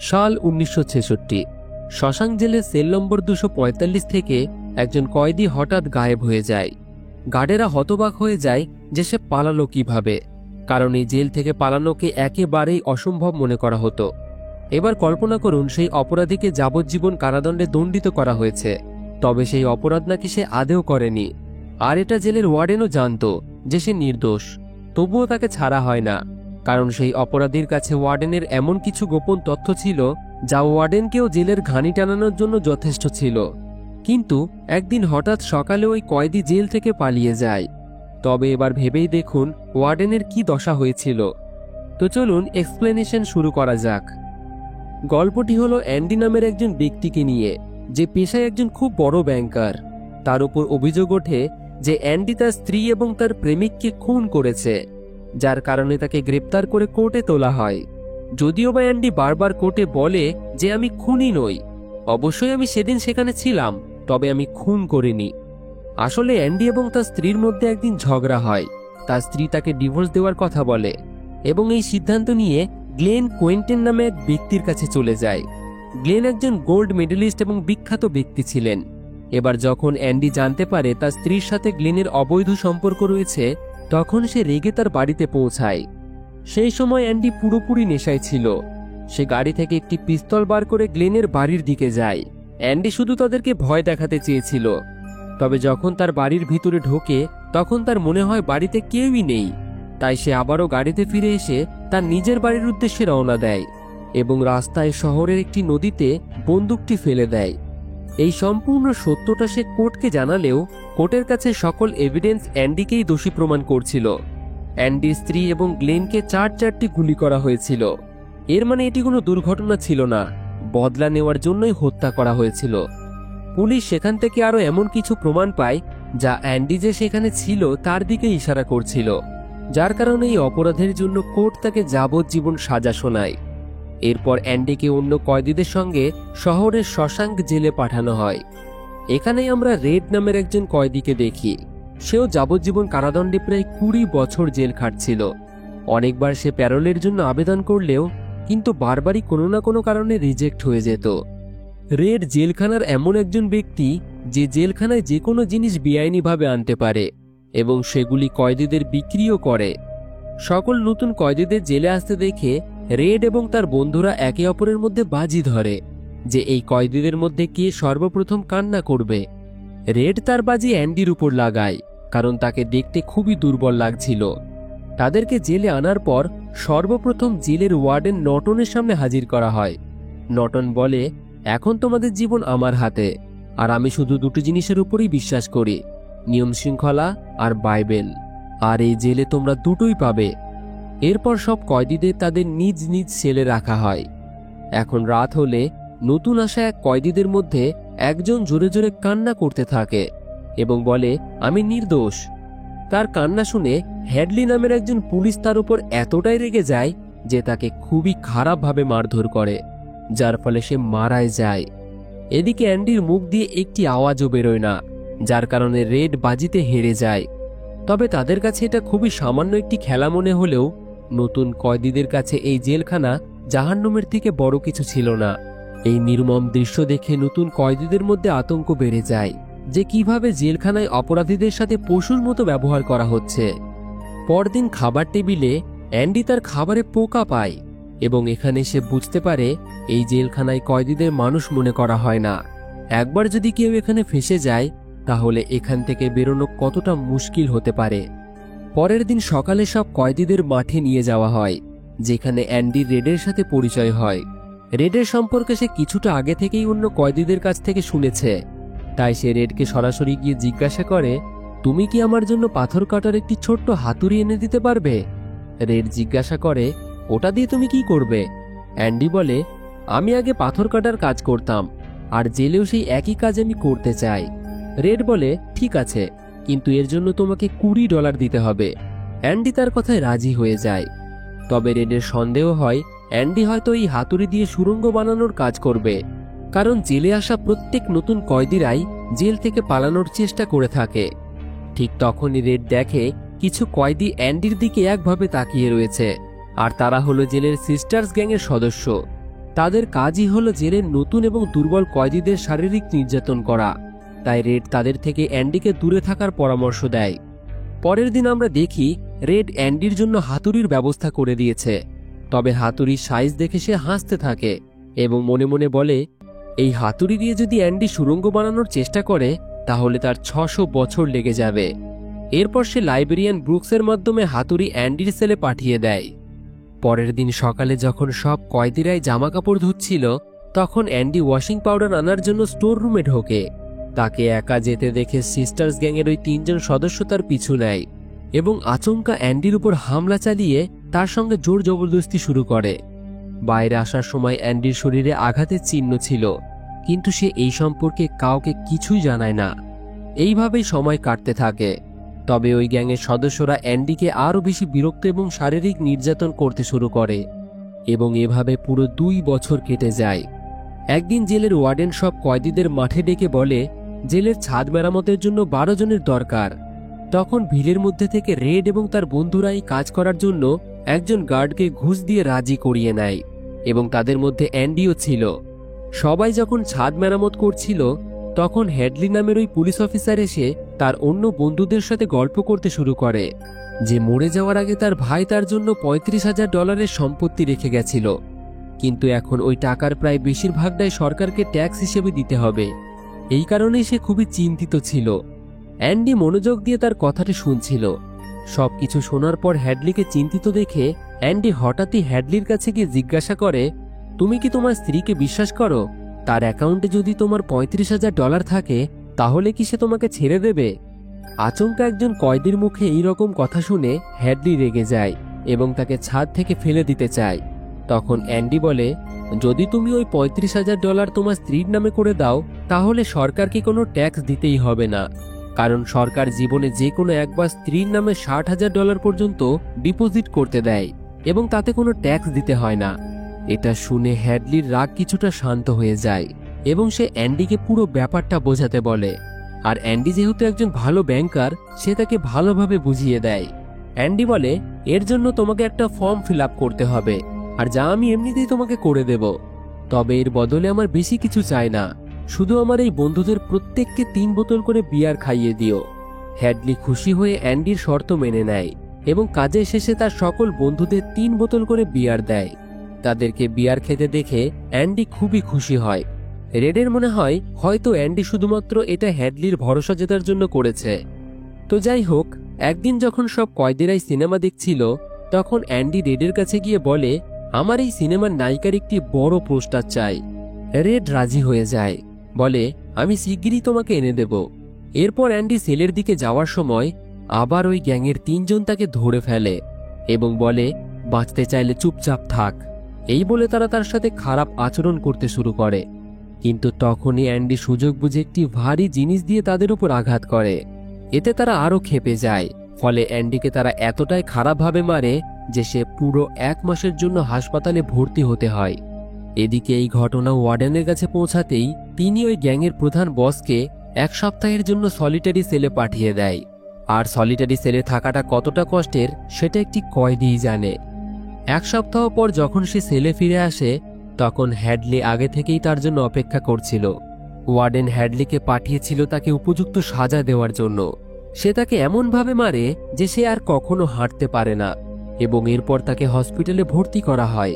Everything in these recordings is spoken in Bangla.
সাল 1966। শশাঙ্ক জেলের সেল নম্বর 245 থেকে একজন কয়েদি হঠাৎ গায়েব হয়ে যায়। গার্ডেরা হতবাক হয়ে যায় যে সে পালালো কিভাবে, কারণ এই জেল থেকে পালানোকে একেবারেই অসম্ভব মনে করা হতো। এবার কল্পনা করুন, সেই অপরাধীকে যাবজ্জীবন কারাদণ্ডে দণ্ডিত করা হয়েছে, তবে সেই অপরাধ নাকি সে আদেও করেনি। আর এটা জেলের ওয়ার্ডেনও জানত যে সে নির্দোষ, তবুও তাকে ছাড়া হয় না, কারণ সেই অপরাধীর কাছে ওয়ার্ডেনের এমন কিছু গোপন তথ্য ছিল যা ওয়ার্ডেনকেও জেলের ঘানি টানানোর জন্য যথেষ্ট ছিল। কিন্তু একদিন হঠাৎ সকালে ওই কয়েদি জেল থেকে পালিয়ে যায়। তবে এবার ভেবেই দেখুন ওয়ার্ডেনের কি দশা হয়েছিল। তো চলুন এক্সপ্লেনেশন শুরু করা যাক। গল্পটি হলো অ্যান্ডি নামের একজন ব্যক্তিকে নিয়ে, যে পেশায় একজন খুব বড় ব্যাংকার। তার উপর অভিযোগ ওঠে যে অ্যান্ডি তার স্ত্রী এবং তার প্রেমিককে খুন করেছে, যার কারণে তাকে গ্রেপ্তার করে কোর্টে তোলা হয়। যদিও বা অ্যান্ডি বারবার কোর্টে বলে যে আমি খুনি নই, অবশ্যই আমি সেদিন সেখানে ছিলাম, তবে আমি খুন করিনি। আসলে অ্যান্ডি এবং তার স্ত্রীর মধ্যে একদিন ঝগড়া হয়। তার স্ত্রী তাকে ডিভোর্স দেওয়ার কথা বলে এবং এই সিদ্ধান্ত নিয়ে গ্লেন কোয়েন্টেন নামে এক ব্যক্তির কাছে চলে যায়। গ্লেন একজন গোল্ড মেডেলিস্ট এবং বিখ্যাত ব্যক্তি ছিলেন। এবার যখন অ্যান্ডি জানতে পারে তার স্ত্রীর সাথে গ্লেনের অবৈধ সম্পর্ক রয়েছে, তখন সে রেগে তার বাড়িতে পৌঁছায়। সেই সময় অ্যান্ডি পুরোপুরি নেশায় ছিল। সে গাড়ি থেকে একটি পিস্তল বার করে গ্লেনের বাড়ির দিকে যায়। অ্যান্ডি শুধু তাদেরকে ভয় দেখাতে চেয়েছিল। তবে যখন তার বাড়ির ভিতরে ঢোকে, তখন তার মনে হয় বাড়িতে কেউই নেই। তাই সে আবারও গাড়িতে ফিরে এসে তার নিজের বাড়ির উদ্দেশ্যে রওনা দেয় এবং রাস্তায় শহরের একটি নদীতে বন্দুকটি ফেলে দেয়। এই সম্পূর্ণ সত্যটা সে কোর্টকে জানালেও কোর্টের কাছে সকল এভিডেন্স অ্যান্ডিকেই দোষী প্রমাণ করছিল। অ্যান্ডির স্ত্রী এবং গ্লেনকে 4টি গুলি করা হয়েছিল। এর মানে এটি কোনো দুর্ঘটনা ছিল না, বদলা নেওয়ার জন্যই হত্যা করা হয়েছিল। পুলিশ সেখান থেকে আরও এমন কিছু প্রমাণ পায় যা অ্যান্ডি যে সেখানে ছিল তার দিকে ইশারা করছিল, যার কারণে এই অপরাধের জন্য কোর্ট তাকে যাবজ্জীবন সাজা শোনায়। এরপর অ্যান্ডিকে অন্য কয়েদিদের সঙ্গে শহরের শশাঙ্ক জেলে পাঠানো হয়। এখানেই আমরা রেড নামের একজন কয়েদিকে দেখি। সেও যাবজ্জীবন কারাদণ্ডে প্রায় 20 বছর জেল খাটছিল। অনেকবার সে প্যারোলের জন্য আবেদন করলেও কিন্তু বারবারই কোনো না কোনো কারণে রিজেক্ট হয়ে যেত। রেড জেলখানার এমন একজন ব্যক্তি যে জেলখানায় যে কোনো জিনিস বেআইনিভাবে আনতে পারে এবং সেগুলি কয়েদিদের বিক্রিও করে। সকল নতুন কয়েদিদের জেলে আসতে দেখে রেড এবং তার বন্ধুরা একে অপরের মধ্যে বাজি ধরে যে এই কয়েদিদের মধ্যে কে সর্বপ্রথম কান্না করবে। রেড তার বাজি অ্যান্ডির উপর লাগায়, কারণ তাকে দেখতে খুবই দুর্বল লাগছিল। তাদেরকে জেলে আনার পর সর্বপ্রথম জেলের ওয়ার্ডেন নটনের সামনে হাজির করা হয়। নটন বলে, এখন তোমাদের জীবন আমার হাতে, আর আমি শুধু 2টি জিনিসের উপরই বিশ্বাস করি, নিয়ম শৃঙ্খলা আর বাইবেল, আর এই জেলে তোমরা দুটোই পাবে। এরপর সব কয়েদিদের তাদের নিজ নিজ সেলে রাখা হয়। এখন রাত হলে নতুন আসা এক কয়েদিদের মধ্যে একজন জোরে জোরে কান্না করতে থাকে এবং বলে, আমি নির্দোষ। তার কান্না শুনে হ্যাডলি নামের একজন পুলিশ তার উপর এতটাই রেগে যায় যে তাকে খুবই খারাপভাবে মারধর করে, যার ফলে সে মারাই যায়। এদিকে অ্যান্ডির মুখ দিয়ে একটি আওয়াজও বেরোয় না, যার কারণে রেড বাজিতে হেরে যায়। তবে তাদের কাছে এটা খুবই সামান্য একটি খেলা মনে হলেও নতুন কয়েদিদের কাছে এই জেলখানা জাহান্নামের থেকে বড় কিছু ছিল না। এই নির্মম দৃশ্য দেখে নতুন কয়েদিদের মধ্যে আতঙ্ক বেড়ে যায় যে কিভাবে জেলখানায় অপরাধীদের সাথে পশুর মতো ব্যবহার করা হচ্ছে। পরদিন খাবার টেবিলে অ্যান্ডি তার খাবারে পোকা পায় এবং এখানে সে বুঝতে পারে এই জেলখানায় কয়েদিদের মানুষ মনে করা হয় না। একবার যদি কেউ এখানে ফেঁসে যায় তাহলে এখান থেকে বেরোনো কতটা মুশকিল হতে পারে। পরের দিন সকালে সব কয়েদিদের মাঠে নিয়ে যাওয়া হয়, যেখানে অ্যান্ডি রেডের সাথে পরিচয় হয়। রেডের সম্পর্কে সে কিছুটা আগে থেকেই অন্য কয়েদিদের কাছ থেকে শুনেছে, তাই সে রেডকে সরাসরি গিয়ে জিজ্ঞাসা করে, তুমি কি আমার জন্য পাথর কাটার একটি ছোট্ট হাতুড়ি এনে দিতে পারবে? রেড জিজ্ঞাসা করে, ওটা দিয়ে তুমি কি করবে? অ্যান্ডি বলে, আমি আগে পাথর কাটার কাজ করতাম, আর জেলেও সেই একই কাজ আমি করতে চাই। রেড বলে, ঠিক আছে, কিন্তু এর জন্য তোমাকে $20 দিতে হবে। অ্যান্ডি তার কথায় রাজি হয়ে যায়। তবে রেডের সন্দেহ হয় অ্যান্ডি হয়তো এই হাতুড়ি দিয়ে সুড়ঙ্গ বানানোর কাজ করবে, কারণ জেলে আসা প্রত্যেক নতুন কয়েদিরাই জেল থেকে পালানোর চেষ্টা করে থাকে। ঠিক তখনই রেড দেখে কিছু কয়েদি অ্যান্ডির দিকে একভাবে তাকিয়ে রয়েছে, আর তারা হলো জেলের সিস্টার্স গ্যাংয়ের সদস্য। তাদের কাজই হলো জেলের নতুন এবং দুর্বল কয়েদিদের শারীরিক নির্যাতন করা। তাই রেড তাদের থেকে অ্যান্ডিকে দূরে থাকার পরামর্শ দেয়। পরের দিন আমরা দেখি রেড অ্যান্ডির জন্য হাতুড়ির ব্যবস্থা করে দিয়েছে। তবে হাতুড়ির সাইজ দেখে সে হাসতে থাকে এবং মনে মনে বলে, এই হাতুড়ি দিয়ে যদি অ্যান্ডি সুড়ঙ্গ বানানোর চেষ্টা করে তাহলে তার 600 বছর লেগে যাবে। এরপর সে লাইব্রেরিয়ান ব্রুকসের মাধ্যমে হাতুড়ি অ্যান্ডির সেলে পাঠিয়ে দেয়। পরের দিন সকালে যখন সব কয়েদিরাই জামা কাপড় ধুচ্ছিল, তখন অ্যান্ডি ওয়াশিং পাউডার আনার জন্য স্টোর রুমে ঢোকে। তাকে একা যেতে দেখে সিস্টার্স গ্যাংয়ের ওই 3 জন সদস্য তার পিছু নেয় এবং আচমকা অ্যান্ডির উপর হামলা চালিয়ে তার সঙ্গে জোর জবরদস্তি শুরু করে। বাইরে আসার সময় অ্যান্ডির শরীরে আঘাতের চিহ্ন ছিল, কিন্তু সে এই সম্পর্কে কাউকে কিছুই জানায় না। এইভাবেই সময় কাটতে থাকে। তবে ওই গ্যাংয়ের সদস্যরা অ্যান্ডিকে আরও বেশি বিরক্ত এবং শারীরিক নির্যাতন করতে শুরু করে এবং এভাবে পুরো 2 বছর কেটে যায়। একদিন জেলের ওয়ার্ডেন সব কয়েদিদের মাঠে ডেকে বলে জেলের ছাদ মেরামতের জন্য 12 জনের দরকার। তখন ভিড়ের মধ্যে থেকে রেড এবং তার বন্ধুরা এই কাজ করার জন্য একজন গার্ডকে ঘুষ দিয়ে রাজি করিয়ে নেয় এবং তাদের মধ্যে অ্যান্ডিও ছিল। সবাই যখন ছাদ মেরামত করছিল, তখন হ্যাডলি নামের ওই পুলিশ অফিসার এসে তার অন্য বন্ধুদের সাথে গল্প করতে শুরু করে যে মরে যাওয়ার আগে তার ভাই তার জন্য $35,000 সম্পত্তি রেখে গেছিল, কিন্তু এখন ওই টাকার প্রায় বেশিরভাগটাই সরকারকে ট্যাক্স হিসেবে দিতে হবে। এই কারণেই সে খুবই চিন্তিত ছিল। অ্যান্ডি মনোযোগ দিয়ে তার কথাটি শুনছিল। সবকিছু শোনার পর হ্যাডলিকে চিন্তিত দেখে অ্যান্ডি হঠাৎই হ্যাডলির কাছে গিয়ে জিজ্ঞাসা করে, তুমি কি তোমার স্ত্রীকে বিশ্বাস করো? তার অ্যাকাউন্টে যদি তোমার $35,000 থাকে তাহলে কি সে তোমাকে ছেড়ে দেবে? আচমকা একজন কয়েদির মুখে এই রকম কথা শুনে হ্যাডলি রেগে যায় এবং তাকে ছাদ থেকে ফেলে দিতে চায়। তখন অ্যান্ডি বলে, যদি তুমি ওই $35,000 তোমার স্ত্রীর নামে করে দাও তাহলে সরকারকে কোনো ট্যাক্স দিতেই হবে না, কারণ সরকার জীবনে যে কোনো একবার স্ত্রীর নামে $60,000 পর্যন্ত ডিপোজিট করতে দেয় এবং তাতে কোনো ট্যাক্স দিতে হয় না। এটা শুনে হ্যাডলির রাগ কিছুটা শান্ত হয়ে যায় এবং সে অ্যান্ডিকে পুরো ব্যাপারটা বোঝাতে বলে। আর অ্যান্ডি যেহেতু একজন ভালো ব্যাংকার, সে তাকে ভালোভাবে বুঝিয়ে দেয়। অ্যান্ডি বলে, এর জন্য তোমাকে একটা ফর্ম ফিল আপ করতে হবে, আর যা আমি এমনিতেই তোমাকে করে দেব। তবে এর বদলে আমার বেশি কিছু চাই না, শুধু আমার এই বন্ধুদের প্রত্যেককে 3 বোতল করে বিয়ার খাইয়ে দিও। হ্যাডলি খুশি হয়ে অ্যান্ডির শর্ত মেনে নেয় এবং কাজের শেষে তার সকল বন্ধুদের 3 বোতল করে বিয়ার দেয়। তাদেরকে বিয়ার খেতে দেখে অ্যান্ডি খুবই খুশি হয়। রেডের মনে হয় হয়তো অ্যান্ডি শুধুমাত্র এটা হ্যাডলির ভরসা জেতার জন্য করেছে। তো যাই হোক, একদিন যখন সব কয়েদিরাই সিনেমা দেখছিল, তখন অ্যান্ডি রেডের কাছে গিয়ে বলে, আমার এই সিনেমার নায়িকার একটি বড় পোস্টার চাই। রেড রাজি হয়ে যায়, বলে, আমি শিগগিরই তোমাকে এনে দেব। এরপর অ্যান্ডি সেলের দিকে যাওয়ার সময় আবার ওই গ্যাংয়ের 3 জন তাকে ধরে ফেলে এবং বলে, বাঁচতে চাইলে চুপচাপ থাক। এই বলে তারা তার সাথে খারাপ আচরণ করতে শুরু করে। কিন্তু তখনই অ্যান্ডি সুযোগ বুঝে একটি ভারী জিনিস দিয়ে তাদের উপর আঘাত করে। এতে তারা আরো ক্ষেপে যায়। ফলে অ্যান্ডিকে তারা এতটাই খারাপভাবে মারে যে সে পুরো 1 মাসের জন্য হাসপাতালে ভর্তি হতে হয়। এদিকে এই ঘটনা ওয়ার্ডেনের কাছে পৌঁছাতেই তিনি ওই গ্যাংয়ের প্রধান বসকে 1 সপ্তাহের জন্য সলিটারি সেলে পাঠিয়ে দেয়। আর সলিটারি সেলে থাকাটা কতটা কষ্টের সেটা একটি কয়েদিই জানে। 1 সপ্তাহ পর যখন সে সেলে ফিরে আসে, তখন হ্যাডলি আগে থেকেই তার জন্য অপেক্ষা করছিল। ওয়ার্ডেন হ্যাডলিকে পাঠিয়েছিল তাকে উপযুক্ত সাজা দেওয়ার জন্য। সে তাকে এমনভাবে মারে যে সে আর কখনো হাঁটতে পারে না এবং এরপর তাকে হসপিটালে ভর্তি করা হয়।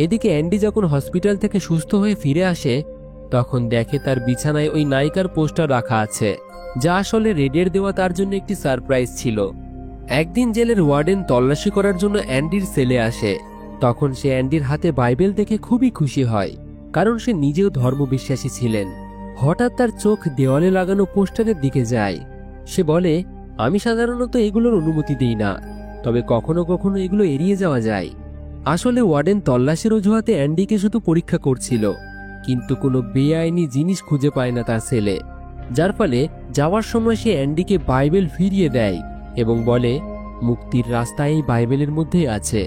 এদিকে অ্যান্ডি যখন হসপিটাল থেকে সুস্থ হয়ে ফিরে আসে, তখন দেখে তার বিছানায় ওই নায়িকার পোস্টার রাখা আছে, যা আসলে রেডের দেওয়া তার জন্য একটি সারপ্রাইজ ছিল। একদিন জেলের ওয়ার্ডেন তল্লাশি করার জন্য অ্যান্ডির সেলে আসে। তখন সে অ্যান্ডির হাতে বাইবেল দেখে খুবই খুশি হয়, কারণ সে নিজেও ধর্মবিশ্বাসী ছিলেন। হঠাৎ তার চোখ দেওয়ালে লাগানো পোস্টারের দিকে যায়। সে বলে, আমি সাধারণত এগুলোর অনুমতি দিই না, তবে কখনো কখনো এগুলো এড়িয়ে যাওয়া যায়। আসলে ওয়ার্ডেন তল্লাশির অজুহাতে অ্যান্ডিকে শুধু পরীক্ষা করছিল, কিন্তু কোনো বেআইনি জিনিস খুঁজে পায় না তার সেলে। যার ফলে যাওয়ার সময় সে অ্যান্ডিকে বাইবেল ফিরিয়ে দেয় এবং বলে, মুক্তির রাস্তা এই বাইবেলের মধ্যেই আছে,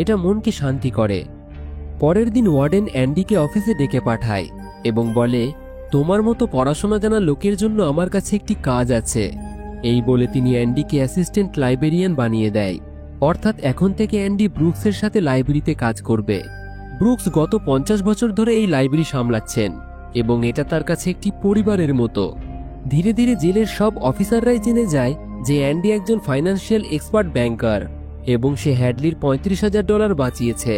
এটা মনকে শান্তি করে। পরের দিন ওয়ার্ডেন অ্যান্ডিকে অফিসে ডেকে পাঠায় এবং বলে, তোমার মতো পড়াশোনা জানা লোকের জন্য আমার কাছে একটি কাজ আছে। এই বলে তিনি অ্যান্ডিকে অ্যাসিস্ট্যান্ট লাইব্রেরিয়ান বানিয়ে দেয়। অর্থাৎ এখন থেকে অ্যান্ডি ব্রুকসের সাথে লাইব্রেরিতে কাজ করবে। ব্রুকস গত 50 বছর ধরে এই লাইব্রেরি সামলাচ্ছেন এবং এটা তার কাছে একটি পরিবারের মতো। ধীরে ধীরে জেলের সব অফিসাররাই জেনে যায় যে অ্যান্ডি একজন ফাইন্যান্সিয়াল এক্সপার্ট ব্যাংকার এবং সে হ্যাডলির $35,000 বাঁচিয়েছে।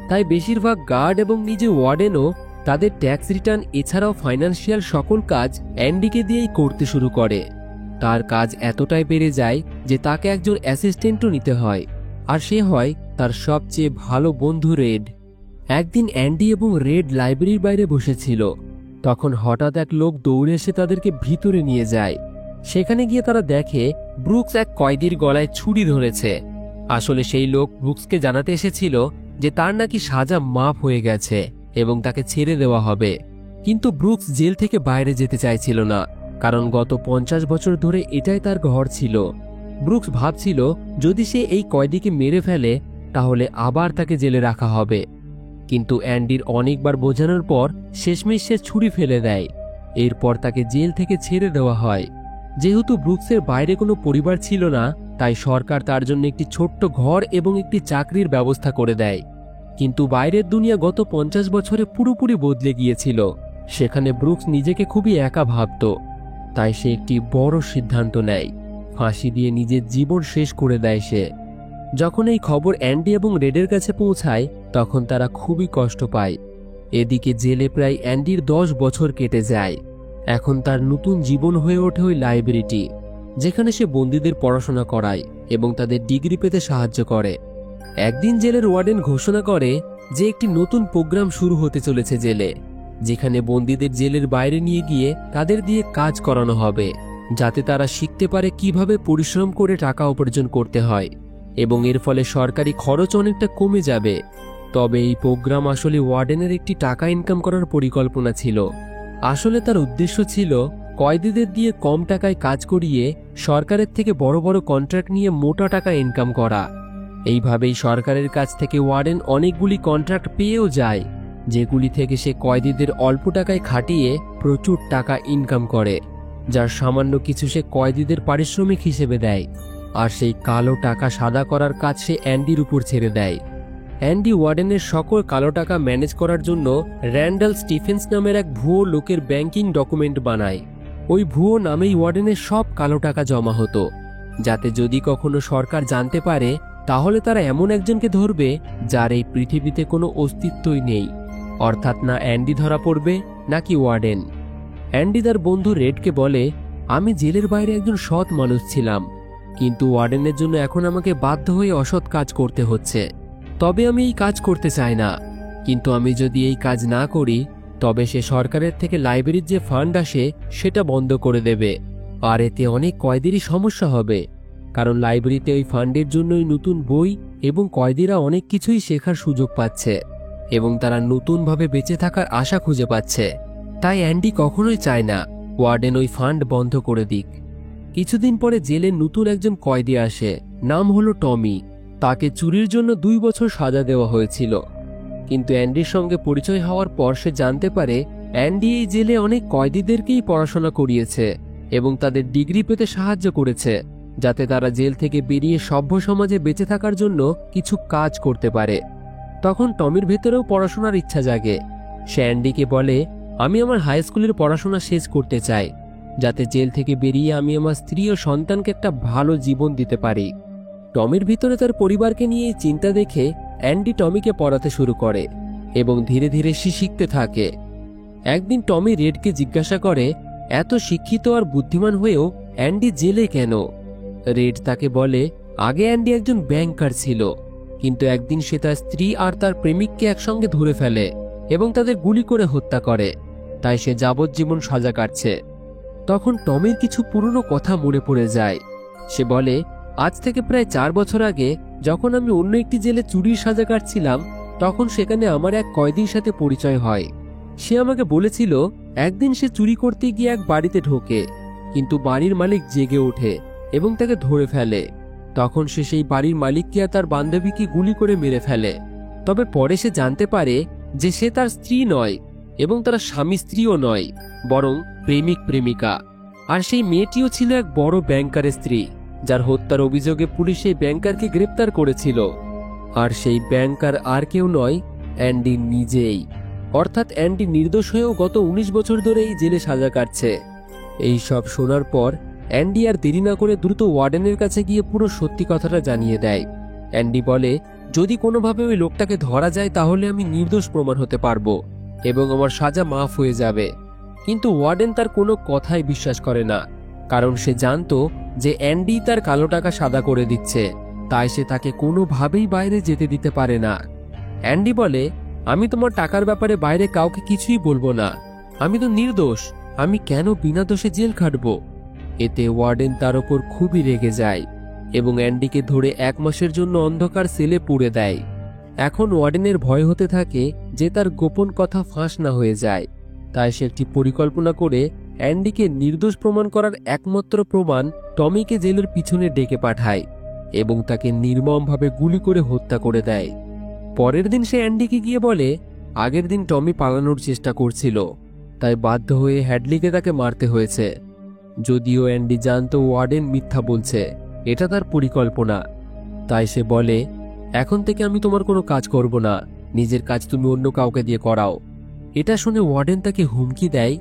তাই বেশিরভাগ গার্ড এবং নিজে ওয়ার্ডেনও তাদের ট্যাক্স রিটার্ন এছাড়াও ফাইন্যান্সিয়াল সকল কাজ অ্যান্ডিকে দিয়েই করতে শুরু করে। তার কাজ এতটাই বেড়ে যায় যে তাকে একজন অ্যাসিস্ট্যান্টও নিতে হয়, আর সে হয় তার সবচেয়ে ভালো বন্ধু রেড। একদিন অ্যান্ডি এবং রেড লাইব্রেরির বাইরে বসেছিল, তখন হঠাৎ এক লোক দৌড়ে এসে তাদেরকে ভিতরে নিয়ে যায়। সেখানে গিয়ে তারা দেখে ব্রুকস এক কয়েদির গলায় ছুরি ধরেছে। আসলে সেই লোক ব্রুকসকে জানাতে এসেছিল যে তার নাকি সাজা মাফ হয়ে গেছে এবং তাকে ছেড়ে দেওয়া হবে। কিন্তু ব্রুকস জেল থেকে বাইরে যেতে চাইছিল না, কারণ গত 50 বছর ধরে এটাই তার ঘর ছিল। ব্রুকস ভাবছিল যদি সে এই কয়েদিকে মেরে ফেলে তাহলে আবার তাকে জেলে রাখা হবে। কিন্তু অ্যান্ডির অনেকবার বোঝানোর পর শেষমেশ সে ছুরি ফেলে দেয়। এরপর তাকে জেল থেকে ছেড়ে দেওয়া হয়। যেহেতু ব্রুকসের বাইরে কোনো পরিবার ছিল না, তাই সরকার তার জন্য একটি ছোট্ট ঘর এবং একটি চাকরির ব্যবস্থা করে দেয়। কিন্তু বাইরের দুনিয়া গত 50 বছরে পুরোপুরি বদলে গিয়েছিল। সেখানে ব্রুকস নিজেকে খুবই একা ভাবত। তাই সে একটি বড় সিদ্ধান্ত নেয়, ফাঁসি দিয়ে নিজের জীবন শেষ করে দেয় সে। যখন এই খবর অ্যান্ডি এবং রেডের কাছে পৌঁছায় তখন তারা খুবই কষ্ট পায়। এদিকে জেলে প্রায় অ্যান্ডির 10 বছর কেটে যায়। এখন তার নতুন জীবন হয়ে ওঠে ওই লাইব্রেরিটি, যেখানে সে বন্দীদের পড়াশোনা করায় এবং তাদের ডিগ্রি পেতে সাহায্য করে। একদিন জেলের ওয়ার্ডেন ঘোষণা করে যে একটি নতুন প্রোগ্রাম শুরু হতে চলেছে জেলে, যেখানে বন্দীদের জেলের বাইরে নিয়ে গিয়ে তাদের দিয়ে কাজ করানো হবে, যাতে তারা শিখতে পারে কিভাবে পরিশ্রম করে টাকা উপার্জন করতে হয় এবং এর ফলে সরকারি খরচ অনেকটা কমে যাবে। তবে এই প্রোগ্রাম আসলে ওয়ার্ডেনের একটি টাকা ইনকাম করার পরিকল্পনা ছিল। আসলে তার উদ্দেশ্য ছিল কয়েদিদের দিয়ে কম টাকায় কাজ করিয়ে সরকারের থেকে বড় বড় কন্ট্রাক্ট নিয়ে মোটা টাকা ইনকাম করা। এইভাবেই সরকারের কাছ থেকে ওয়ার্ডেন অনেকগুলি কন্ট্রাক্ট পেয়েও যায়, যেগুলি থেকে সে কয়েদিদের অল্প টাকায় খাটিয়ে প্রচুর টাকা ইনকাম করে, যার সামান্য কিছু সে কয়েদিদের পারিশ্রমিক হিসেবে দেয়। আর সেই কালো টাকা সাদা করার কাজ সে অ্যান্ডির উপর ছেড়ে দেয়। অ্যান্ডি ওয়ার্ডেনের সকল কালো টাকা ম্যানেজ করার জন্য র্যান্ডাল স্টিফেন্স নামের এক ভুয়ো লোকের ব্যাংকিং ডকুমেন্ট বানায়। ওই ভুয়ো নামেই ওয়ার্ডেনের সব কালো টাকা জমা হতো, যাতে যদি কখনো সরকার জানতে পারে তাহলে তারা এমন একজনকে ধরবে যার এই পৃথিবীতে কোনো অস্তিত্বই নেই, অর্থাৎ না অ্যান্ডি ধরা পড়বে নাকি ওয়ার্ডেন। অ্যান্ডি তার বন্ধু রেডকে বলে, আমি জেলের বাইরে একজন সৎ মানুষ ছিলাম, কিন্তু ওয়ার্ডেনের জন্য এখন আমাকে বাধ্য হয়ে অসৎ কাজ করতে হচ্ছে। তবে আমি এই কাজ করতে চাই না, কিন্তু আমি যদি এই কাজ না করি তবে সে সরকারের থেকে লাইব্রেরির যে ফান্ড আসে সেটা বন্ধ করে দেবে, আর এতে অনেক কয়েদিরই সমস্যা হবে, কারণ লাইব্রেরিতে ওই ফান্ডের জন্যই নতুন বই এবং কয়েদিরা অনেক কিছুই শেখার সুযোগ পাচ্ছে এবং তারা নতুনভাবে বেঁচে থাকার আশা খুঁজে পাচ্ছে। তাই অ্যান্ডি কখনোই চায় না ওয়ার্ডেন ওই ফান্ড বন্ধ করে দিক। কিছুদিন পরে জেলে নতুন একজন কয়েদি আসে, নাম হলো টমি। তাকে চুরির জন্য 2 বছর সাজা দেওয়া হয়েছিল, কিন্তু অ্যান্ডির সঙ্গে পরিচয় হওয়ার পর সে জানতে পারে অ্যান্ডি এই জেলে অনেক কয়েদিদেরকেই পড়াশোনা করিয়েছে এবং তাদের ডিগ্রি পেতে সাহায্য করেছে, যাতে তারা জেল থেকে বেরিয়ে সভ্য সমাজে বেঁচে থাকার জন্য কিছু কাজ করতে পারে। তখন টমির ভেতরেও পড়াশোনার ইচ্ছা জাগে। সে অ্যান্ডিকে বলে, আমি আমার হাই স্কুলের পড়াশোনা শেষ করতে চাই, যাতে জেল থেকে বেরিয়ে আমি আমার স্ত্রী ও সন্তানকে একটা ভালো জীবন দিতে পারি। টমির ভিতরে তার পরিবারকে নিয়ে চিন্তা দেখে অ্যান্ডি টমিকে পড়াতে শুরু করে এবং ধীরে ধীরে সে শিখতে থাকে। একদিন টমি রেডকে জিজ্ঞাসা করে, এত শিক্ষিত আর বুদ্ধিমান হয়েও অ্যান্ডি জেলে কেন? রেড তাকে বলে, আগে অ্যান্ডি একজন ব্যাংকার ছিল, কিন্তু একদিন সে তার স্ত্রী আর তার প্রেমিককে একসঙ্গে ধরে ফেলে এবং তাদের গুলি করে হত্যা করে, তাই সে যাবজ্জীবন সাজা কাটছে। তখন টমির কিছু পুরনো কথা মনে পড়ে যায়। সে বলে, আজ থেকে প্রায় 4 বছর আগে যখন আমি অন্য একটি জেলে চুরির সাজা কাটছিলাম, তখন সেখানে আমার এক কয়েদির সাথে পরিচয় হয়। সে আমাকে বলেছিল একদিন সে চুরি করতে গিয়ে এক বাড়িতে ঢোকে, কিন্তু বাড়ির মালিক জেগে ওঠে এবং তাকে ধরে ফেলে। তখন সে সেই বাড়ির মালিককে আর তার বান্ধবীকে গুলি করে মেরে ফেলে। তবে পরে সে জানতে পারে যে সে তার স্ত্রী নয় এবং তারা স্বামী স্ত্রীও নয়, বরং প্রেমিক প্রেমিকা। আর সেই মেয়েটিও ছিল এক বড় ব্যাংকারের স্ত্রী, যার হত্যার অভিযোগে পুলিশ সেই ব্যাংকারকে গ্রেপ্তার করেছিল। আর সেই ব্যাংকার আর কেউ নয়, অ্যান্ডি নিজেই। অর্থাৎ অ্যান্ডি নির্দোষ হয়েও গত 19 বছর ধরে এই জেলে সাজা কাটছে। এই সব শোনার পর অ্যান্ডি আর দেরি না করে দ্রুত ওয়ার্ডেনের কাছে গিয়ে পুরো সত্যি কথাটা জানিয়ে দেয়। অ্যান্ডি বলে, যদি কোনোভাবে ওই লোকটাকে ধরা যায় তাহলে আমি নির্দোষ প্রমাণ হতে পারবো এবং আমার সাজা মাফ হয়ে যাবে। কিন্তু ওয়ার্ডেন তার কোনো কথাই বিশ্বাস করে না, কারণ সে জানতো যে অ্যান্ডি তার কালো টাকা সাদা করে দিচ্ছে, তাই সে তাকে কোনোভাবেই বাইরে যেতে দিতে পারে না। অ্যান্ডি বলে, আমি তোমার টাকার ব্যাপারে বাইরে কাউকে কিছুই বলবো না, আমি তো নির্দোষ, আমি কেন বিনা দোষে জেল খাটবো। এতে ওয়ার্ডেন তার ওপর খুবই রেগে যায় এবং অ্যান্ডিকে ধরে 1 মাসের জন্য অন্ধকার সেলে পুরে দেয়। এখন ওয়ার্ডেনের ভয় হতে থাকে যে তার গোপন কথা ফাঁস না হয়ে যায়, তাই সে একটি পরিকল্পনা করে অ্যান্ডিকে নির্দোষ প্রমাণ করার একমাত্র প্রমাণ টমিকে জেলের পিছনে ডেকে পাঠায় এবং তাকে নির্মমভাবে গুলি করে হত্যা করে দেয়। পরের দিন সে অ্যান্ডিকে গিয়ে বলে, আগের দিন টমি পালানোর চেষ্টা করছিল, তাই বাধ্য হয়ে হ্যাডলিকে তাকে মারতে হয়েছে। যদিও অ্যান্ডি জানতো ওয়ার্ডেন মিথ্যা বলছে, এটা তার পরিকল্পনা, তাই সে বলে, এখন থেকে আমি তোমার কোনো কাজ করব না, নিজের কাজ তুমি অন্য কাউকে দিয়ে করাও। এটা শুনে ওয়ার্ডেন তাকে হুমকি দেয়,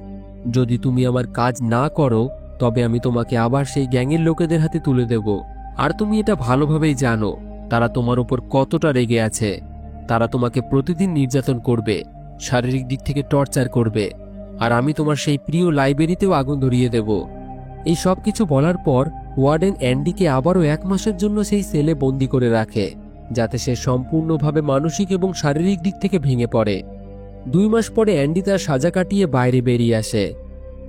যদি তুমি আমার কাজ না করো তবে আমি তোমাকে আবার সেই গ্যাংয়ের লোকেদের হাতে তুলে দেব। আর তুমি এটা ভালোভাবেই জানো তারা তোমার উপর কতটা রেগে আছে। তারা তোমাকে প্রতিদিন নির্যাতন করবে, শারীরিক দিক থেকে টর্চার করবে, আর আমি তোমার সেই প্রিয় লাইব্রেরিতেও আগুন ধরিয়ে দেব। এই সব কিছু বলার পর ওয়ার্ডেন অ্যান্ডিকে আবারও 1 মাসের জন্য সেই সেলে বন্দি করে রাখে, যাতে সে সম্পূর্ণভাবে মানসিক এবং শারীরিক দিক থেকে ভেঙে পড়ে। 2 মাস পরে অ্যান্ডি তার সাজা কাটিয়ে বাইরে বেরিয়ে আসে।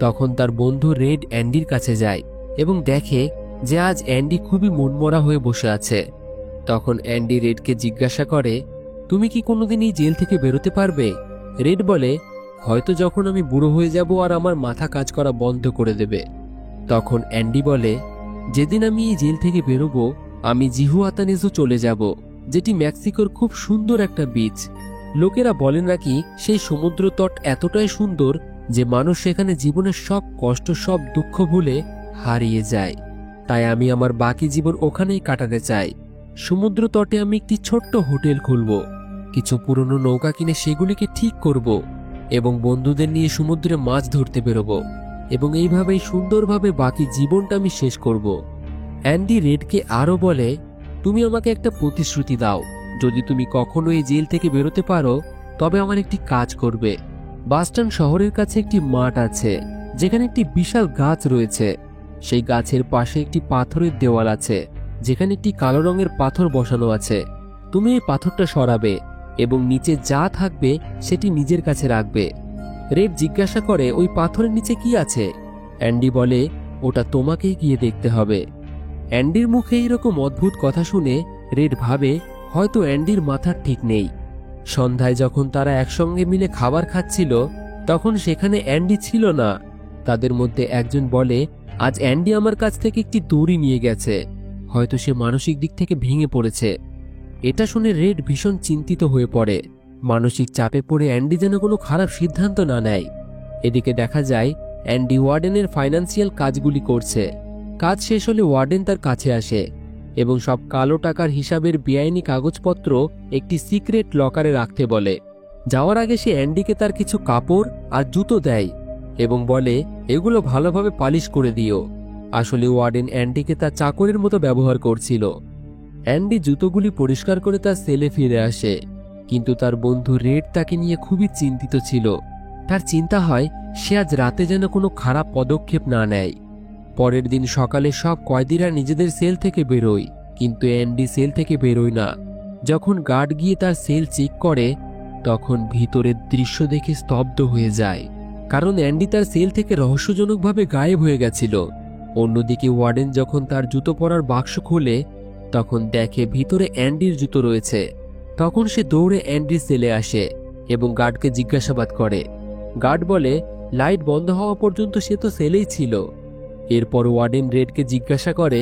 তখন তার বন্ধু রেড অ্যান্ডির কাছে যায় এবং দেখে যে আজ অ্যান্ডি খুবই মনমরা হয়ে বসে আছে। তখন অ্যান্ডি রেডকে জিজ্ঞাসা করে, তুমি কি কোনোদিন এই জেল থেকে বেরোতে পারবে? রেড বলে, হয়তো যখন আমি বুড়ো হয়ে যাব আর আমার মাথা কাজ করা বন্ধ করে দেবে। তখন অ্যান্ডি বলে, যেদিন আমি এই জেল থেকে বেরোবো আমি জিহুয়াতানেজো চলে যাব, যেটি মেক্সিকোর খুব সুন্দর একটা বিচ। লোকেরা বলে নাকি সেই সমুদ্র তট এতটাই সুন্দর যে মানুষ সেখানে জীবনের সব কষ্ট, সব দুঃখ ভুলে হারিয়ে যায়। তাই আমি আমার বাকি জীবন ওখানেই কাটাতে চাই। সমুদ্র তটে আমি একটি ছোট্ট হোটেল খুলব, কিছু পুরনো নৌকা কিনে সেগুলিকে ঠিক করব এবং বন্ধুদের নিয়ে সমুদ্রে মাছ ধরতে বেরোবো এবং এইভাবেই সুন্দরভাবে বাকি জীবনটা আমি শেষ করব। অ্যান্ডি রেডকে আরও বলে, তুমি আমাকে একটা প্রতিশ্রুতি দাও, যদি তুমি কখনো এই জেল থেকে বেরোতে পারো তবে আমার একটি কাজ করবে। বাস্টন শহরের কাছে একটি মাঠ আছে যেখানে একটি বিশাল গাছ রয়েছে। সেই গাছের পাশে একটি পাথরের দেওয়াল আছে যেখানে একটি কালো রঙের পাথর বসানো আছে। তুমি এই পাথরটা সরাবে এবং নিচে যা থাকবে সেটি নিজের কাছে রাখবে। রেড জিজ্ঞাসা করে, ওই পাথরের নিচে কি আছে? অ্যান্ডি বলে, ওটা তোমাকেই গিয়ে দেখতে হবে। অ্যান্ডির মুখে এইরকম অদ্ভুত কথা শুনে রেড ভাবে হয়তো অ্যান্ডির মাথার ঠিক নেই। সন্ধ্যায় যখন তারা একসঙ্গে মিলে খাবার খাচ্ছিল তখন সেখানে অ্যান্ডি ছিল না। তাদের মধ্যে একজন বলে, আজ অ্যান্ডি আমার কাছ থেকে একটি দড়ি নিয়ে গেছে, হয়তো সে মানসিক দিক থেকে ভেঙে পড়েছে। এটা শুনে রেড ভীষণ চিন্তিত হয়ে পড়ে। মানসিক চাপে পড়ে অ্যান্ডি যেন কোনো খারাপ সিদ্ধান্ত না নেয়। এদিকে দেখা যায় অ্যান্ডি ওয়ার্ডেনের ফাইন্যান্সিয়াল কাজগুলি করছে। কাজ শেষ হলে ওয়ার্ডেন তার কাছে আসে এবং সব কালো টাকার হিসাবের বেআইনি কাগজপত্র একটি সিক্রেট লকারে রাখতে বলে। যাওয়ার আগে সে অ্যান্ডিকে তার কিছু কাপড় আর জুতো দেয় এবং বলে, এগুলো ভালোভাবে পালিশ করে দিও। আসলে ওয়ার্ডেন অ্যান্ডিকে তার চাকরের মতো ব্যবহার করছিল। অ্যান্ডি জুতোগুলি পরিষ্কার করে তার সেলে ফিরে আসে, কিন্তু তার বন্ধু রেড তাকে নিয়ে খুবই চিন্তিত ছিল। তার চিন্তা হয় সে আজ রাতে যেন কোনো খারাপ পদক্ষেপ না নেয়। পরের দিন সকালে সব কয়েদিরা নিজেদের সেল থেকে বেরোয়, কিন্তু অ্যান্ডি সেল থেকে বেরোয় না। যখন গার্ড গিয়ে তার সেল চেক করে তখন ভিতরের দৃশ্য দেখে স্তব্ধ হয়ে যায়, কারণ অ্যান্ডি তার সেল থেকে রহস্যজনকভাবে গায়েব হয়ে গেছিল। অন্যদিকে ওয়ার্ডেন যখন তার জুতো পরার বাক্স খোলে তখন দেখে ভিতরে অ্যান্ডির জুতো রয়েছে। তখন সে দৌড়ে অ্যান্ডির সেলে আসে এবং গার্ডকে জিজ্ঞাসাবাদ করে। গার্ড বলে, লাইট বন্ধ হওয়া পর্যন্ত সে তো সেলেই ছিল। এরপর ওয়ার্ডেন রেডকে জিজ্ঞাসা করে,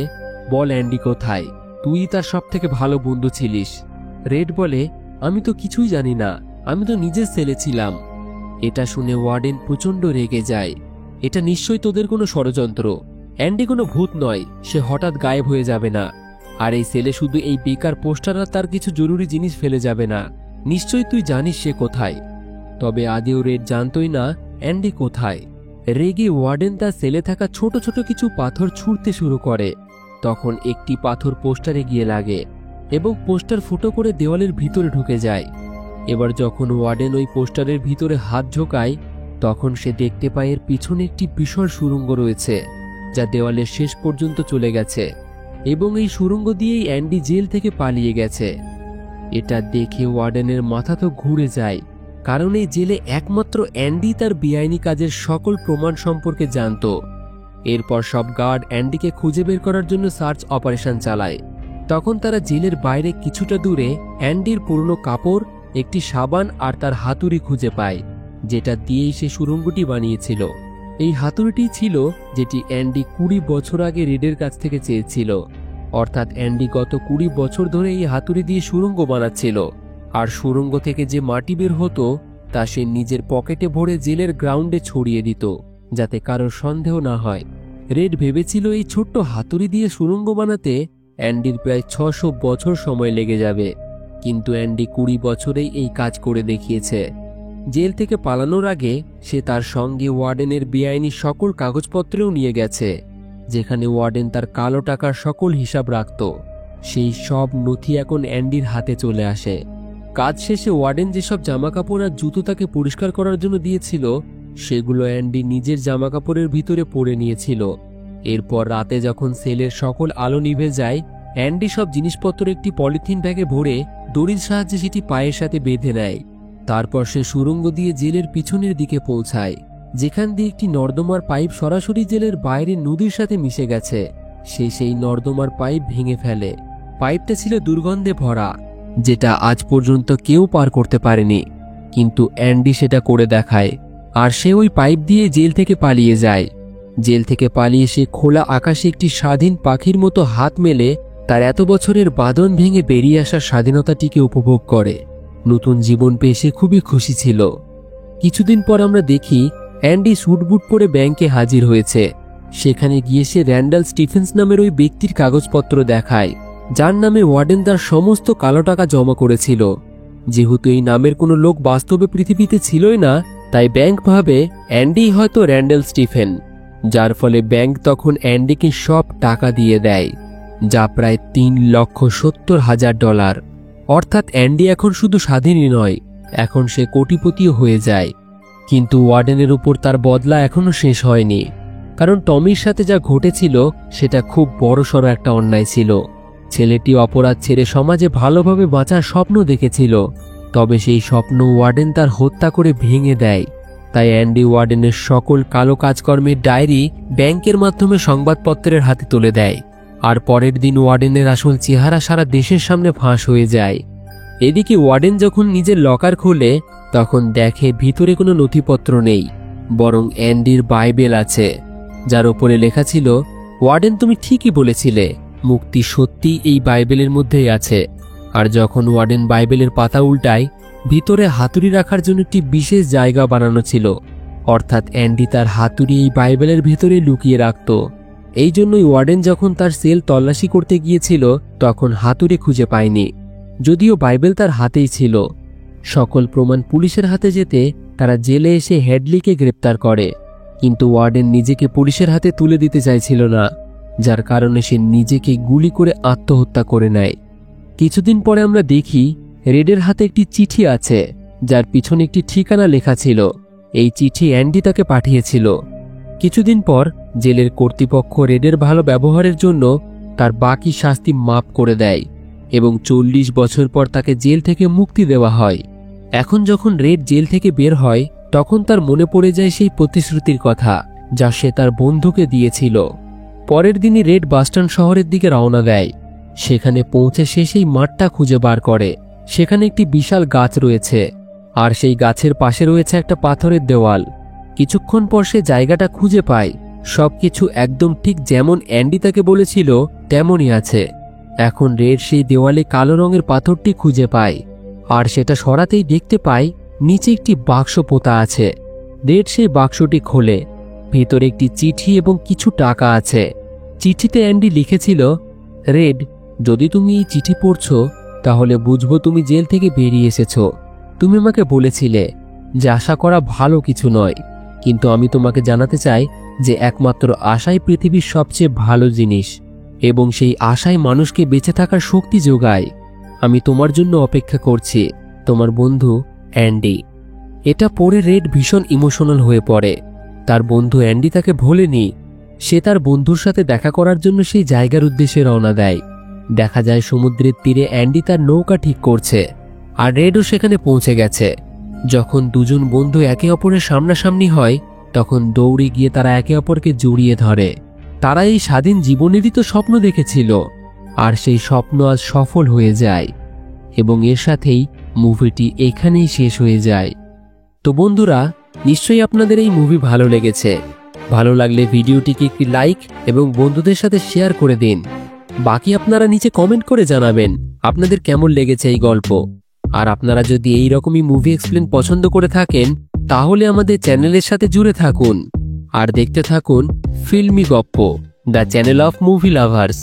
বল অ্যান্ডি কোথায়? তুই তার সব থেকে ভালো বন্ধু ছিলিস। রেড বলে, আমি তো কিছুই জানি না, আমি তো নিজের সেলে ছিলাম। এটা শুনে ওয়ার্ডেন প্রচন্ড রেগে যায়। এটা নিশ্চয়ই তোদের কোনো ষড়যন্ত্র। অ্যান্ডি কোনো ভূত নয়, সে হঠাৎ গায়েব হয়ে যাবে না। আর এই সেলে শুধু এই বেকার পোস্টার আর তার কিছু জরুরি জিনিস ফেলে যাবে না, নিশ্চয়ই তুই জানিস সে কোথায়। তবে আদেও রেড জানতই না অ্যান্ডি কোথায়। রেগে ওয়ার্ডেন তার সেলে থাকা ছোট ছোট কিছু পাথর ছুঁড়তে শুরু করে। তখন একটি পাথর পোস্টারে গিয়ে লাগে এবং পোস্টার ফুটো করে দেওয়ালের ভিতরে ঢুকে যায়। এবার যখন ওয়ার্ডেন ওই পোস্টারের ভিতরে হাত ঢোকায়, তখন সে দেখতে পায় এর পিছনে একটি বিশাল সুড়ঙ্গ রয়েছে, যা দেওয়ালের শেষ পর্যন্ত চলে গেছে, এবং এই সুড়ঙ্গ দিয়েই অ্যান্ডি জেল থেকে পালিয়ে গেছে। এটা দেখে ওয়ার্ডেনের মাথা তো ঘুরে যায়, কারণ এই জেলে একমাত্র অ্যান্ডি তার বেআইনি কাজের সকল প্রমাণ সম্পর্কে জানত। এরপর সব গার্ড অ্যান্ডিকে খুঁজে বের করার জন্য সার্চ অপারেশন চালায়। তখন তারা জেলের বাইরে কিছুটা দূরে অ্যান্ডির পুরনো কাপড়, একটি সাবান আর তার হাতুড়ি খুঁজে পায়, যেটা দিয়েই সে সুড়ঙ্গটি বানিয়েছিল। এই হাতুড়িটি ছিল যেটি অ্যান্ডি 20 বছর আগে রেডের কাছ থেকে চেয়েছিল। অর্থাৎ অ্যান্ডি গত 20 বছর ধরে এই হাতুড়ি দিয়ে সুড়ঙ্গ বানাচ্ছিল, আর সুড়ঙ্গ থেকে যে মাটি বের হতো তা সে নিজের পকেটে ভরে জেলের গ্রাউন্ডে ছড়িয়ে দিত, যাতে কারোর সন্দেহ না হয়। রেড ভেবেছিল এই ছোট্ট হাতুড়ি দিয়ে সুড়ঙ্গ বানাতে অ্যান্ডির প্রায় 600 বছর সময় লেগে যাবে, কিন্তু অ্যান্ডি 20 বছরেই এই কাজ করে দেখিয়েছে। জেল থেকে পালানোর আগে সে তার সঙ্গে ওয়ার্ডেনের বেআইনি সকল কাগজপত্রেও নিয়ে গেছে, যেখানে ওয়ার্ডেন তার কালো টাকার সকল হিসাব রাখত। সেই সব নথি এখন অ্যান্ডির হাতে চলে আসে। কাজ শেষে ওয়ার্ডেন যেসব জামাকাপড় আর জুতো তাকে পরিষ্কার করার জন্য দিয়েছিল, সেগুলো অ্যান্ডি নিজের জামাকাপড়ের ভিতরে পরে নিয়েছিল। এরপর রাতে যখন সেলের সকল আলো নিভে যায়, অ্যান্ডি সব জিনিসপত্র একটি পলিথিন ব্যাগে ভরে দড়ির সাহায্যে সেটি পায়ের সাথে বেঁধে নেয়। তারপর সে সুড়ঙ্গ দিয়ে জেলের পিছনের দিকে পৌঁছায়, যেখান দিয়ে একটি নর্দমার পাইপ সরাসরি জেলের বাইরে নদীর সাথে মিশে গেছে। সে সেই নর্দমার পাইপ ভেঙে ফেলে। পাইপটা ছিল দুর্গন্ধে ভরা, যেটা আজ পর্যন্ত কেউ পার করতে পারেনি, কিন্তু অ্যান্ডি সেটা করে দেখায়। আর সে ওই পাইপ দিয়ে জেল থেকে পালিয়ে যায়। জেল থেকে পালিয়ে সে খোলা আকাশে একটি স্বাধীন পাখির মতো হাত মেলে তার এত বছরের বাঁধন ভেঙে বেরিয়ে আসার স্বাধীনতাটিকে উপভোগ করে। নতুন জীবন পেয়ে সে খুবই খুশি ছিল। কিছুদিন পর আমরা দেখি অ্যান্ডি স্যুটবুট পরে ব্যাংকে হাজির হয়েছে। সেখানে গিয়ে সে র্যান্ডাল স্টিফেন্স নামের ওই ব্যক্তির কাগজপত্র দেখায়, যার নামে ওয়ার্ডেন তার সমস্ত কালো টাকা জমা করেছিল। যেহেতু এই নামের কোনো লোক বাস্তবে পৃথিবীতে ছিলই না, তাই ব্যাংক ভাবে অ্যান্ডি হয়তো র্যান্ডাল স্টিফেন, যার ফলে ব্যাংক তখন অ্যান্ডিকে সব টাকা দিয়ে দেয়, যা প্রায় $3,70,000। অর্থাৎ অ্যান্ডি এখন শুধু স্বাধীনই নয়, এখন সে কোটিপতিও হয়ে যায়। কিন্তু ওয়ার্ডেনের উপর তার বদলা এখনো শেষ হয়নি, কারণ টমির সাথে যা ঘটেছিল সেটা খুব বড়সড় একটা অন্যায় ছিল। ছেলেটি অপরাধ ছেড়ে সমাজে ভালোভাবে বাঁচার স্বপ্ন দেখেছিল, তবে সেই স্বপ্ন ওয়ার্ডেন তার হত্যা করে ভেঙে দেয়। তাই অ্যান্ডি ওয়ার্ডেনের সকল কালো কাজকর্মের ডায়েরি ব্যাংকের মাধ্যমে সংবাদপত্রের হাতে তুলে দেয়। আর পরের দিন ওয়ার্ডেনের আসল চেহারা সারা দেশের সামনে ফাঁস হয়ে যায়। এদিকে ওয়ার্ডেন যখন নিজের লকার খোলে, তখন দেখে ভিতরে কোনো নথিপত্র নেই, বরং অ্যান্ডির বাইবেল আছে, যার ওপরে লেখা ছিল, ওয়ার্ডেন তুমি ঠিকই বলেছিলে, মুক্তি সত্যি এই বাইবেলের মধ্যেই আছে। আর যখন ওয়ার্ডেন বাইবেলের পাতা উল্টায়, ভিতরে হাতুড়ি রাখার জন্য একটি বিশেষ জায়গা বানানো ছিল। অর্থাৎ অ্যান্ডি তার হাতুড়ি এই বাইবেলের ভিতরে লুকিয়ে রাখত। এই জন্যই ওয়ার্ডেন যখন তার সেল তল্লাশি করতে গিয়েছিল, তখন হাতুড়ি খুঁজে পায়নি, যদিও বাইবেল তার হাতেই ছিল। সকল প্রমাণ পুলিশের হাতে যেতে তারা জেলে এসে হেডলিকে গ্রেপ্তার করে, কিন্তু ওয়ার্ডেন নিজেকে পুলিশের হাতে তুলে দিতে চাইছিল না, যার কারণে সে নিজেকে গুলি করে আত্মহত্যা করে নেয়। কিছুদিন পরে আমরা দেখি রেডের হাতে একটি চিঠি আছে, যার পিছনে একটি ঠিকানা লেখা ছিল। এই চিঠি অ্যান্ডি তাকে পাঠিয়েছিল। কিছুদিন পর জেলের কর্তৃপক্ষ রেডের ভালো ব্যবহারের জন্য তার বাকি শাস্তি মাফ করে দেয় এবং 40 বছর পর তাকে জেল থেকে মুক্তি দেওয়া হয়। এখন যখন রেড জেল থেকে বের হয়, তখন তার মনে পড়ে যায় সেই প্রতিশ্রুতির কথা, যা সে তার বন্ধুকে দিয়েছিল। পরের দিনই রেড বাস্টার্ন শহরের দিকে রওনা দেয়। সেখানে পৌঁছে সে সেই মাঠটা খুঁজে বার করে। সেখানে একটি বিশাল গাছ রয়েছে, আর সেই গাছের পাশে রয়েছে একটা পাথরের দেওয়াল। কিছুক্ষণ পর সে জায়গাটা খুঁজে পায়। সবকিছু একদম ঠিক যেমন অ্যান্ডি তাকে বলেছিল তেমনই আছে। এখন রেড সেই দেওয়ালে কালো রঙের পাথরটি খুঁজে পায়, আর সেটা সরাতেই দেখতে পায় নিচে একটি বাক্স পোতা আছে। রেড সেই বাক্সটি খোলে। ভিতরে একটি চিঠি এবং কিছু টাকা আছে। চিঠিতে অ্যান্ডি লিখেছিল, রেড, যদি তুমি এই চিঠি পড়ছ, তাহলে বুঝবো তুমি জেল থেকে বেরিয়ে এসেছো। তুমি আমাকে বলেছিলে যে আশা করা ভালো কিছু নয়, কিন্তু আমি তোমাকে জানাতে চাই যে একমাত্র আশাই পৃথিবীর সবচেয়ে ভালো জিনিস, এবং সেই আশাই মানুষকে বেঁচে থাকার শক্তি যোগায়। আমি তোমার জন্য অপেক্ষা করছি, তোমার বন্ধু অ্যান্ডি। এটা পড়ে রেড ভীষণ ইমোশনাল হয়ে পড়ে। তার বন্ধু অ্যান্ডি তাকে ভোলেনি। সে তার বন্ধুর সাথে দেখা করার জন্য সেই জায়গার উদ্দেশ্যে রওনা দেয়। দেখা যায় সমুদ্রের তীরে অ্যান্ডি তার নৌকা ঠিক করছে, আর রেডও সেখানে পৌঁছে গেছে। যখন দুজন বন্ধু একে অপরের সামনাসামনি হয়, তখন দৌড়ে গিয়ে তারা একে অপরকে জড়িয়ে ধরে। তারা এই স্বাধীন জীবনেরই তো স্বপ্ন দেখেছিল, আর সেই স্বপ্ন আজ সফল হয়ে যায়। এবং এর সাথেই মুভিটি এখানেই শেষ হয়ে যায়। তো বন্ধুরা, নিশ্চয়ই আপনাদের এই মুভি ভালো লেগেছে। ভালো লাগলে ভিডিওটিকে একটি লাইক এবং বন্ধুদের সাথে শেয়ার করে দিন। বাকি আপনারা নিচে কমেন্ট করে জানাবেন আপনাদের কেমন লেগেছে এই গল্প। আর আপনারা যদি এই রকমই মুভি এক্সপ্লেন পছন্দ করে থাকেন, তাহলে আমাদের চ্যানেলের সাথে জুড়ে থাকুন আর দেখতে থাকুন ফিল্মি গপ্প, the channel of movie lovers.